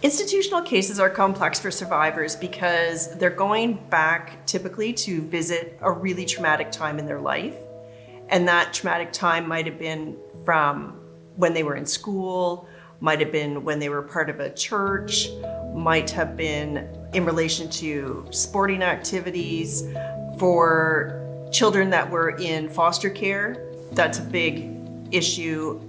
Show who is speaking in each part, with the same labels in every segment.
Speaker 1: Institutional cases are complex for survivors because they're going back typically to visit a really traumatic time in their life. And that traumatic time might have been from when they were in school, might have been when they were part of a church, might have been in relation to sporting activities. For children that were in foster care, that's a big issue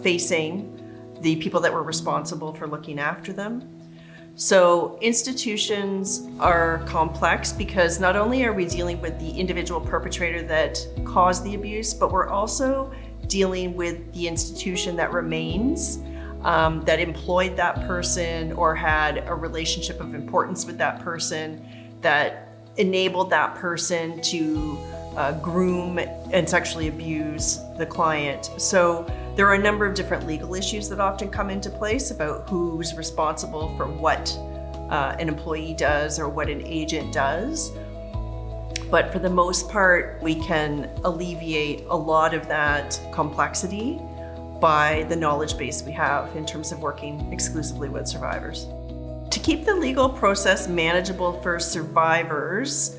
Speaker 1: facing the people that were responsible for looking after them. So institutions are complex because not only are we dealing with the individual perpetrator that caused the abuse, but we're also dealing with the institution that remains, that employed that person or had a relationship of importance with that person, that enabled that person to groom and sexually abuse the client. So there are a number of different legal issues that often come into place about who's responsible for what an employee does or what an agent does. But for the most part, we can alleviate a lot of that complexity by the knowledge base we have in terms of working exclusively with survivors. To keep the legal process manageable for survivors,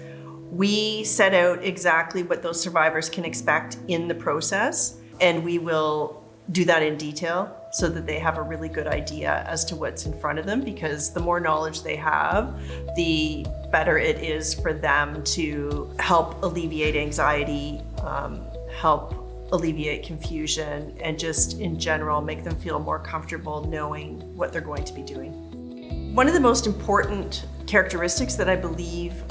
Speaker 1: we set out exactly what those survivors can expect in the process, and we will do that in detail so that they have a really good idea as to what's in front of them, because the more knowledge they have, the better it is for them to help alleviate anxiety, help alleviate confusion, and just in general make them feel more comfortable knowing what they're going to be doing. One of the most important characteristics that I believe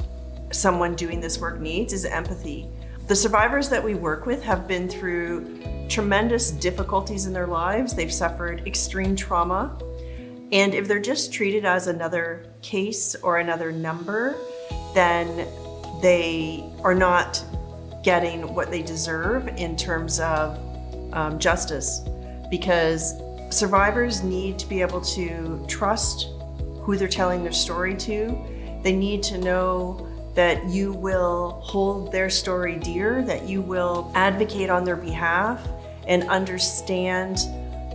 Speaker 1: someone doing this work needs is empathy. The survivors that we work with have been through tremendous difficulties in their lives. They've suffered extreme trauma. And if they're just treated as another case or another number, then they are not getting what they deserve in terms of justice. Because survivors need to be able to trust who they're telling their story to. They need to know that you will hold their story dear, that you will advocate on their behalf and understand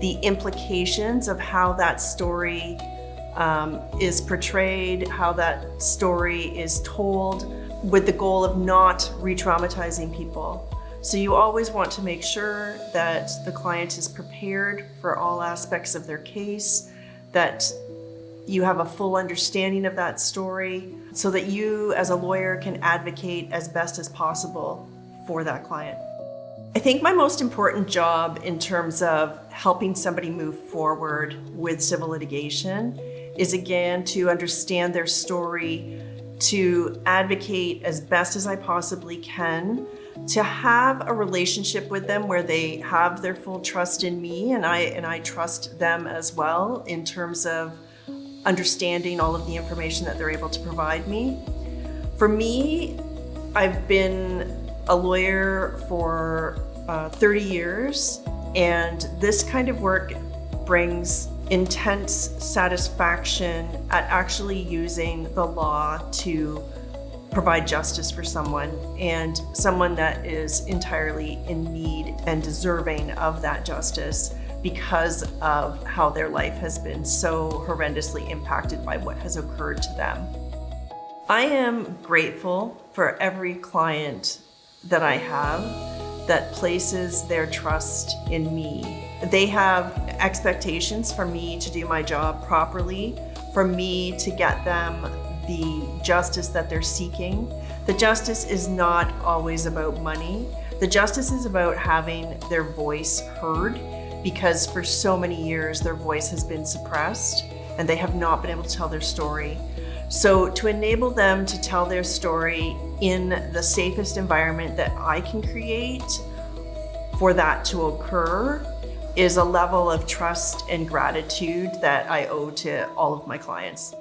Speaker 1: the implications of how that story is portrayed, how that story is told, with the goal of not re-traumatizing people. So you always want to make sure that the client is prepared for all aspects of their case, that you have a full understanding of that story, so that you as a lawyer can advocate as best as possible for that client. I think my most important job in terms of helping somebody move forward with civil litigation is, again, to understand their story, to advocate as best as I possibly can, to have a relationship with them where they have their full trust in me and I trust them as well in terms of understanding all of the information that they're able to provide me. For me, I've been a lawyer for 30 years, and this kind of work brings intense satisfaction at actually using the law to provide justice for someone, and someone that is entirely in need and deserving of that justice because of how their life has been so horrendously impacted by what has occurred to them. I am grateful for every client that I have that places their trust in me. They have expectations for me to do my job properly, for me to get them the justice that they're seeking. The justice is not always about money. The justice is about having their voice heard, because for so many years their voice has been suppressed and they have not been able to tell their story. So to enable them to tell their story in the safest environment that I can create for that to occur is a level of trust and gratitude that I owe to all of my clients.